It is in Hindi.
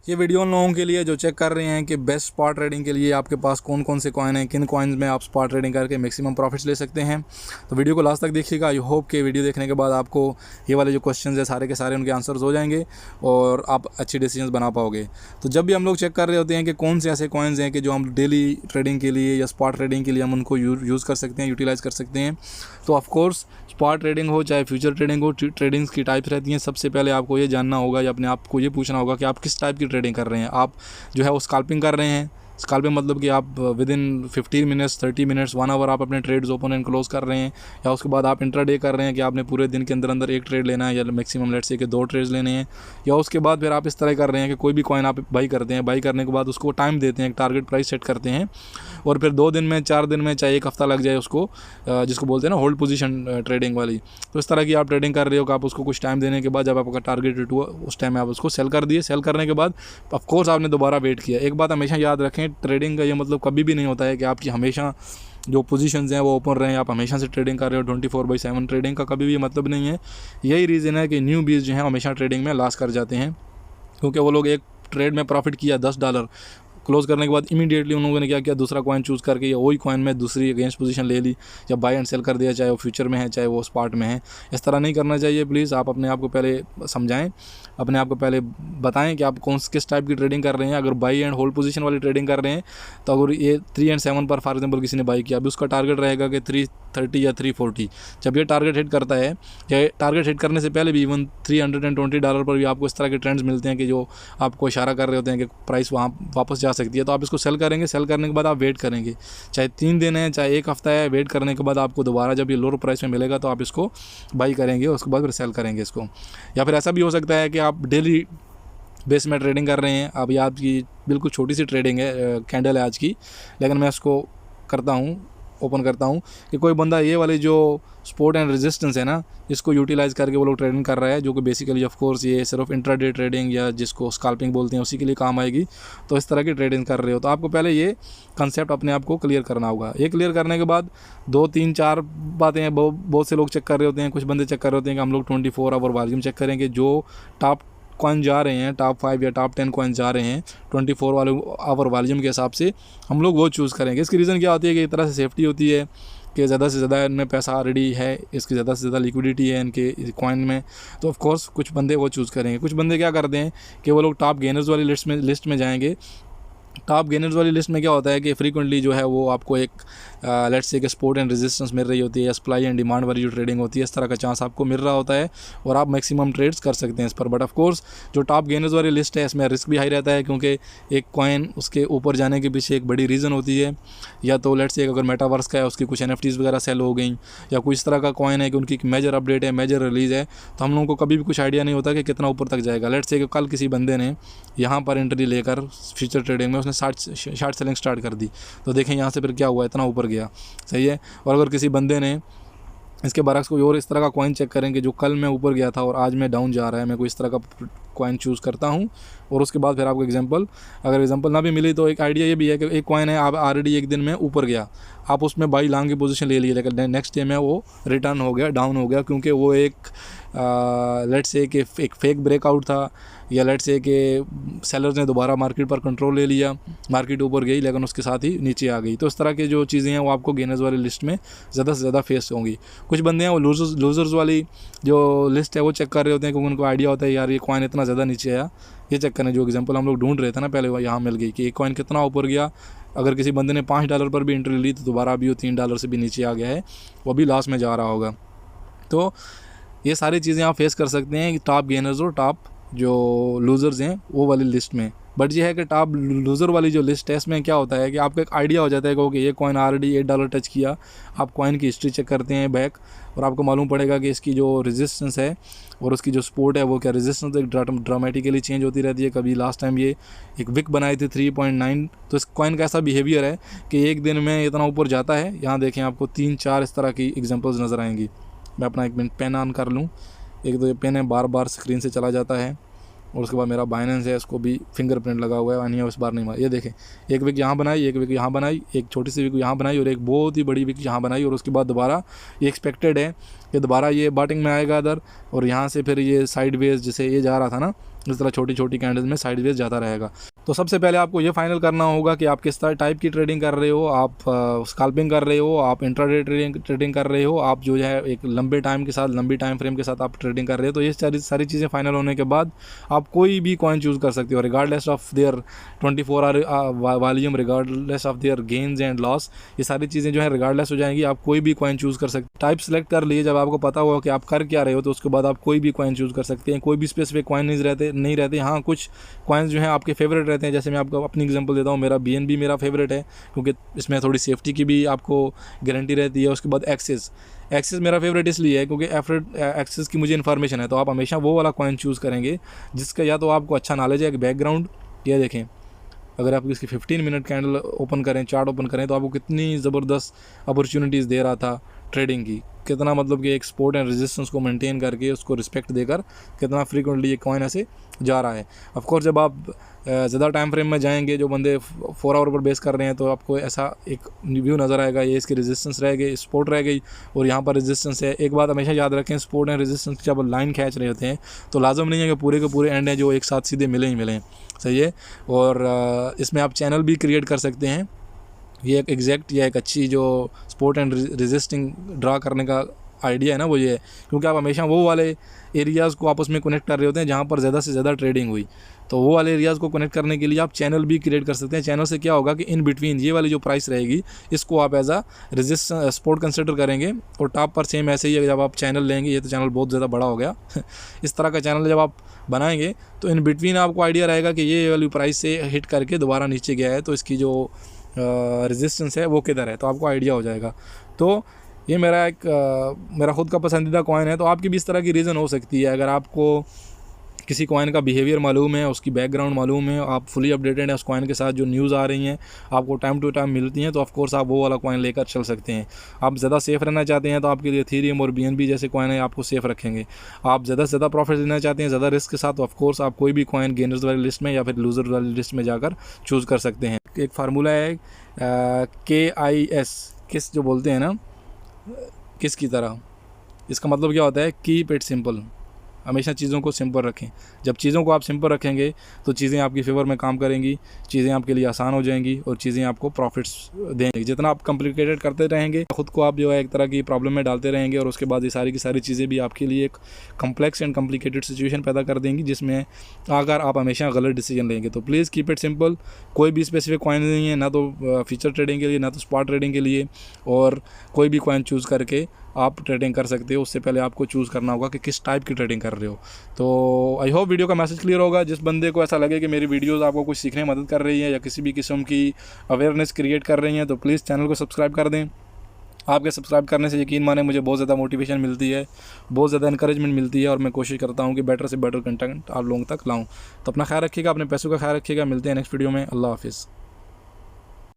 ये वीडियो उन लोगों के लिए जो चेक कर रहे हैं कि बेस्ट स्पॉट ट्रेडिंग के लिए आपके पास कौन कौन से कॉइन हैं, किन कॉइन्स में आप स्पॉट ट्रेडिंग करके मैक्सिमम प्रॉफिट्स ले सकते हैं। तो वीडियो को लास्ट तक देखिएगा। आई होप कि वीडियो देखने के बाद आपको ये वाले जो क्वेश्चंस है सारे के सारे उनके आंसर्स हो जाएंगे और आप अच्छी डिसीजंस बना पाओगे। तो जब भी हम लोग चेक कर रहे होते हैं कि कौन से ऐसे कॉइन्स हैं कि जो हम डेली ट्रेडिंग के लिए या स्पॉट ट्रेडिंग के लिए हम उनको यूज़ कर सकते हैं, यूटिलाइज़ कर सकते हैं। तो ऑफकोर्स स्पॉट ट्रेडिंग हो चाहे फ्यूचर ट्रेडिंग हो, ट्रेडिंग्स की टाइप्स रहती हैं। सबसे पहले आपको ये जानना होगा या अपने आप को ये पूछना होगा कि आप किस टाइप की ट्रेडिंग कर रहे हैं। आप जो है वो स्कैल्पिंग कर रहे हैं। स्कैल्पिंग मतलब कि आप within 15 minutes 30 minutes 1 hour आप अपने ट्रेड्स ओपन एंड क्लोज कर रहे हैं, या उसके बाद आप इंट्राडे कर रहे हैं कि आपने पूरे दिन के अंदर अंदर एक ट्रेड लेना है या मैक्सिमम लेट्स से कि 2 ट्रेड्स लेने हैं, या उसके बाद फिर आप इस तरह कर रहे हैं कि कोई भी कॉइन आप बाई करते हैं, बाई करने के बाद उसको टाइम देते हैं, एक टारगेट प्राइस सेट करते हैं और फिर 2 दिन में 4 दिन में चाहे 1 हफ्ता लग जाए उसको, जिसको बोलते हैं ना होल्ड पोजीशन ट्रेडिंग वाली। तो इस तरह की आप ट्रेडिंग कर रहे हो कि आप उसको कुछ टाइम देने के बाद जब आपका टारगेट हिट हुआ उस टाइम में आप उसको सेल कर दिए। सेल करने के बाद ऑफकोर्स आपने दोबारा वेट किया। एक बात हमेशा याद रखें, ट्रेडिंग का ये मतलब कभी भी नहीं होता है कि आपकी हमेशा जो पोजीशंस हैं वो ओपन रहें, आप हमेशा से ट्रेडिंग कर रहे हो। 24/7 ट्रेडिंग का कभी भी मतलब नहीं है। यही रीज़न है कि न्यू बीज जो हैं हमेशा ट्रेडिंग में लॉस कर जाते हैं, क्योंकि वो लोग एक ट्रेड में प्रॉफिट किया $10, क्लोज करने के बाद इमीडिएटली उन लोगों ने क्या किया, दूसरा कॉइन चूज़ करके या वही कॉइन में दूसरी अगेंस्ट पोजीशन ले ली या बाय एंड सेल कर दिया, चाहे वो फ्यूचर में है चाहे वो स्पॉट में है। इस तरह नहीं करना चाहिए। प्लीज़ आप अपने आप को पहले समझाएं, अपने आप को पहले बताएं कि आप किस टाइप की ट्रेडिंग कर रहे हैं। अगर बाई एंड होल्ड पोजीशन वाली ट्रेडिंग कर रहे हैं तो अगर ये 3 and 7 पर फॉर एग्जांपल किसी ने बाई किया, अभी उसका टारगेट रहेगा कि 330 या 340। जब ये टारगेट हिट करता है या टारगेट हिट करने से पहले भी इवन $320 पर भी आपको इस तरह के ट्रेंड्स मिलते हैं कि जो आपको इशारा कर रहे होते हैं कि प्राइस वहाँ वापस जा सकती है, तो आप इसको सेल करेंगे। सेल करने के बाद आप वेट करेंगे, चाहे 3 दिन है चाहे 1 हफ्ता है। वेट करने के बाद आपको दोबारा जब ये लोअर प्राइस में मिलेगा तो आप इसको बाई करेंगे, उसके बाद फिर सेल करेंगे इसको। या फिर ऐसा भी हो सकता है कि आप डेली बेस में ट्रेडिंग कर रहे हैं। अब ये आपकी बिल्कुल छोटी सी ट्रेडिंग है, कैंडल है आज की, लेकिन मैं इसको करता हूँ, ओपन करता हूँ कि कोई बंदा ये वाली जो सपोर्ट एंड रेजिस्टेंस है ना, इसको यूटिलाइज़ करके वो लोग ट्रेडिंग कर रहा है, जो कि बेसिकली ऑफ कोर्स ये सिर्फ इंट्राडे ट्रेडिंग या जिसको स्कैल्पिंग बोलते हैं उसी के लिए काम आएगी। तो इस तरह की ट्रेडिंग कर रहे हो तो आपको पहले ये कंसेप्ट अपने आप को क्लियर करना होगा। ये क्लियर करने के बाद 2 3 4 बातें हैं। बहुत से लोग चेक कर रहे होते हैं, कुछ बंदे चेक कर रहे होते हैं कि हम लोग 24 आवर वॉल्यूम चेक करेंगे। जो टॉप कॉइन जा रहे हैं, टॉप 5 या टॉप 10 कॉइन जा रहे हैं 24 आवर वॉल्यूम के हिसाब से, हम लोग वो चूज़ करेंगे। इसकी रीज़न क्या होती है कि एक तरह से सेफ्टी होती है कि ज़्यादा से ज़्यादा इनमें पैसा ऑलरेडी है, इसकी ज़्यादा से ज़्यादा लिक्विडिटी है इनके कॉइन में। तो ऑफ कोर्स कुछ बंदे वो चूज़ करेंगे। कुछ बंदे क्या करते हैं कि वो लोग टॉप गेनर्स वाली लिस्ट में जाएंगे। टॉप गेनर्स वाली लिस्ट में क्या होता है कि फ्रीक्वेंटली जो है वो आपको एक लेट्स से कि सपोर्ट एंड रेजिस्टेंस मिल रही होती है, सप्लाई एंड डिमांड वाली जो ट्रेडिंग होती है, इस तरह का चांस आपको मिल रहा होता है और आप मैक्सिमम ट्रेड्स कर सकते हैं इस पर। बट ऑफ कोर्स जो टॉप गेनर्स वाली लिस्ट है इसमें रिस्क भी हाई रहता है, क्योंकि एक कॉइन उसके ऊपर जाने के पीछे एक बड़ी रीज़न होती है। या तो लेट्स से अगर मेटावर्स का है, उसकी कुछ NFTs वगैरह सेल हो गई, या कोई इस तरह का कॉइन है कि उनकी मेजर अपडेट है, मेजर रिलीज़ है, तो हम लोगों को कभी भी कुछ आइडिया नहीं होता कि कितना ऊपर तक जाएगा। लेट्स से कि कल किसी बंदे ने यहाँ पर एंट्री लेकर फ्यूचर ट्रेडिंग में उसने शार्ट सेलिंग स्टार्ट कर दी, तो देखें यहाँ से फिर क्या हुआ, इतना ऊपर गया, सही है। और अगर किसी बंदे ने इसके बरक्स कोई और इस तरह का कॉइन चेक करेंगे जो कल में ऊपर गया था और आज में डाउन जा रहा है, मैं कोई इस तरह का कॉइन चूज़ करता हूँ और उसके बाद फिर आपको अगर एग्जांपल ना भी मिली तो एक आइडिया ये भी है कि एक कॉइन है आप ऑलरेडी एक दिन में ऊपर गया, आप उसमें बाई लॉन्ग की पोजीशन ले लिए, लेकिन नेक्स्ट डे में वो रिटर्न हो गया, डाउन हो गया, क्योंकि वो एक लेट्स से कि एक फेक ब्रेकआउट था, या लेट्स से कि सेलर्स ने दोबारा मार्केट पर कंट्रोल ले लिया, मार्केट ऊपर गई लेकिन उसके साथ ही नीचे आ गई। तो इस तरह की जो चीज़ें हैं वो आपको गेनर्स वाली लिस्ट में ज़्यादा से ज़्यादा फेस होंगी। कुछ बंदे हैं वो लूजर्स वाली जो लिस्ट है वो चेक कर रहे होते हैं, क्योंकि उनको आइडिया होता है यार ये कॉइन इतना ज़्यादा नीचे आया। ये चेक करें, जो एग्जांपल हम लोग ढूंढ रहे थे ना पहले, वो यहाँ मिल गई कि एक कॉइन कितना ऊपर गया। अगर किसी बंदे ने $5 पर भी एंट्री ली तो दोबारा अभी वो $3 से भी नीचे आ गया है, वो भी लॉस में जा रहा होगा। तो ये सारी चीज़ें आप फेस कर सकते हैं टॉप गेनर्स और टॉप जो लूज़र्स हैं वो वाली लिस्ट में। बट ये है कि टॉप लूज़र वाली जो लिस्ट है इसमें क्या होता है कि आपको एक आइडिया हो जाता है कि ओके ये कॉइन ऑलरेडी $8 टच किया। आप कॉइन की हिस्ट्री चेक करते हैं बैक और आपको मालूम पड़ेगा कि इसकी जो रेजिस्टेंस है और उसकी जो सपोर्ट है वो क्या, रेजिस्टेंस एक ड्रामेटिकली चेंज होती रहती है। कभी लास्ट टाइम ये एक विक बनाई थी 3.9, तो इस कॉइन का ऐसा बिहेवियर है कि एक दिन में इतना ऊपर जाता है। यहाँ देखें आपको 3-4 इस तरह की एग्जांपल्स नज़र आएंगी। मैं अपना 1 मिनट पेन ऑन कर लूँ। एक तो ये पेन है बार बार स्क्रीन से चला जाता है, और उसके बाद मेरा बाइनेंस है, उसको भी फिंगरप्रिंट लगा हुआ है, इस बार नहीं मारा। ये देखें, एक विक यहाँ बनाई, एक विक यहाँ बनाई, एक छोटी सी विक यहाँ बनाई और एक बहुत ही बड़ी विक यहाँ बनाई, और उसके बाद दोबारा ये एक्सपेक्टेड है कि दोबारा ये बॉटम में आएगा इधर, और यहाँ से फिर ये साइडवेज जैसे ये जा रहा था ना, इस तरह छोटी छोटी कैंडल्स में साइडवेज जाता रहेगा। तो सबसे पहले आपको ये फाइनल करना होगा कि आप किस तरह टाइप की ट्रेडिंग कर रहे हो, आप स्कैल्पिंग कर रहे हो, आप इंट्राडे ट्रेडिंग कर रहे हो, आप जो है एक लंबे टाइम के साथ, लंबी टाइम फ्रेम के साथ आप ट्रेडिंग कर रहे हो। तो ये सारी चीज़ें फाइनल होने के बाद आप कोई भी कॉइन चूज़ कर सकते हो regardless of their 24 hour volume, regardless of their gains and loss. ये सारी चीज़ें जो है रिगार्डलेस हो जाएंगी, आप कोई भी कॉइन चूज़ कर सकते। टाइप सेलेक्ट कर लिए जब आपको पता होगा कि आप कर क्या रहे हो, तो उसके बाद आप कोई भी कॉइन चूज़ कर सकते हैं। कोई भी स्पेसिफिक कॉइन नहीं रहते। हाँ, कुछ कॉइन्स जो हैं आपके फेवरेट रहते हैं। जैसे मैं आपको अपनी एग्जांपल देता हूँ, मेरा BNB मेरा फेवरेट है क्योंकि इसमें थोड़ी सेफ्टी की भी आपको गारंटी रहती है। उसके बाद एक्सिस मेरा फेवरेट इसलिए है क्योंकि एक्सिस की मुझे इन्फॉर्मेशन है। तो आप हमेशा वो वाला कॉइन चूज़ करेंगे जिसका या तो आपको अच्छा नॉलेज है, एक बैकग्राउंड। ये देखें, अगर आप इसकी 15 मिनट कैंडल ओपन करें, चार्ट ओपन करें, तो आपको कितनी ज़बरदस्त अपॉर्चुनिटीज़ दे रहा था ट्रेडिंग की। कितना मतलब कि एक सपोर्ट एंड रेजिस्टेंस को मेंटेन करके उसको रिस्पेक्ट देकर कितना फ्रीक्वेंटली ये कॉइन ऐसे जा रहा है। ऑफ कोर्स जब आप ज़्यादा टाइम फ्रेम में जाएंगे, जो बंदे 4 आवर पर बेस कर रहे हैं, तो आपको ऐसा एक व्यू नज़र आएगा, ये इसकी रेजिस्टेंस रह गई, सपोर्ट रह गई और यहाँ पर रेजिस्टेंस है। एक बात हमेशा याद रखें, सपोर्ट एंड रेजिस्टेंस जब लाइन खींच रहे होते हैं तो लाजम नहीं है कि पूरे के पूरे एंड हैं जो एक साथ सीधे मिले ही मिलें, सही है। और इसमें आप चैनल भी क्रिएट कर सकते हैं। ये एक एग्जैक्ट या एक अच्छी जो सपोर्ट एंड रेजिस्टिंग ड्रा करने का आइडिया है ना, वो ये है क्योंकि आप हमेशा वो वाले एरियाज़ को आपस में कनेक्ट कर रहे होते हैं जहाँ पर ज़्यादा से ज़्यादा ट्रेडिंग हुई। तो वो वाले एरियाज़ को कनेक्ट करने के लिए आप चैनल भी क्रिएट कर सकते हैं। चैनल से क्या होगा कि इन बिटवीन ये वाली जो प्राइस रहेगी, इसको आप एज आ रेजिस्टेंस सपोर्ट कंसिडर करेंगे। और टॉप पर सेम ऐसे ही जब आप चैनल लेंगे, ये तो चैनल बहुत ज़्यादा बड़ा हो गया इस तरह का चैनल जब आप बनाएंगे तो इन बिटवीन आपको आइडिया रहेगा कि ये वाली प्राइस से हिट करके दोबारा नीचे गया है, तो इसकी जो रेजिस्टेंस है वो किधर है, तो आपको आइडिया हो जाएगा। तो ये मेरा खुद का पसंदीदा कॉइन है। तो आपकी भी इस तरह की रीज़न हो सकती है। अगर आपको किसी कॉइन का बिहेवियर मालूम है, उसकी बैकग्राउंड मालूम है, आप फुली अपडेटेड हैं उस कॉइन के साथ, जो न्यूज़ आ रही हैं आपको टाइम टू टाइम मिलती हैं, तो ऑफ कोर्स आप वो वाला कॉइन लेकर चल सकते हैं। आप ज़्यादा सेफ़ रहना चाहते हैं तो आपके लिए इथेरियम और BNB जैसे कॉइन है आपको सेफ़ रखेंगे। आप ज़्यादा से ज़्यादा प्रॉफिट लेना चाहते हैं ज़्यादा रिस्क के साथ, तो ऑफ कोर्स आप कोई भी कॉइन गेनर्स वाली लिस्ट में या फिर लूज़र वाली लिस्ट में जाकर चूज़ कर सकते हैं। एक फार्मूला है KIS, किस जो बोलते हैं ना, किस की तरह। इसका मतलब क्या होता है, कीप इट सिंपल। हमेशा चीज़ों को सिंपल रखें। जब चीज़ों को आप सिंपल रखेंगे तो चीज़ें आपकी फेवर में काम करेंगी, चीज़ें आपके लिए आसान हो जाएंगी और चीज़ें आपको प्रॉफिट्स देंगी। जितना आप कॉम्प्लिकेटेड करते रहेंगे, खुद को आप जो है एक तरह की प्रॉब्लम में डालते रहेंगे और उसके बाद ये सारी की सारी चीज़ें भी आपके लिए एक कम्प्लेक्स एंड कॉम्प्लिकेटेड सिचुएशन पैदा कर देंगी, जिसमें अगर आप हमेशा गलत डिसीजन लेंगे। तो प्लीज़ कीप इट सिंपल। कोई भी स्पेसिफिक कॉइन नहीं है, ना तो फ्यूचर ट्रेडिंग के लिए, ना तो स्पॉट ट्रेडिंग के लिए, और कोई भी कॉइन चूज़ करके आप ट्रेडिंग कर सकते हो। उससे पहले आपको चूज़ करना होगा कि किस टाइप की ट्रेडिंग कर रहे हो। तो आई होप वीडियो का मैसेज क्लियर होगा। जिस बंदे को ऐसा लगे कि मेरी वीडियोस आपको कुछ सीखने में मदद कर रही है या किसी भी किस्म की अवेयरनेस क्रिएट कर रही हैं, तो प्लीज़ चैनल को सब्सक्राइब कर दें। आपके सब्सक्राइब करने से यकीन माने मुझे बहुत ज़्यादा मोटिवेशन मिलती है, बहुत ज़्यादा इंकरेजमेंट मिलती है और मैं कोशिश करता हूँ कि बेटर से बेटर कंटेंट आप लोगों तक लाऊँ। तो अपना ख्याल रखिएगा, अपने पैसों का ख्याल रखिएगा। मिलते हैं नेक्स्ट वीडियो में। अल्लाह हाफिज़।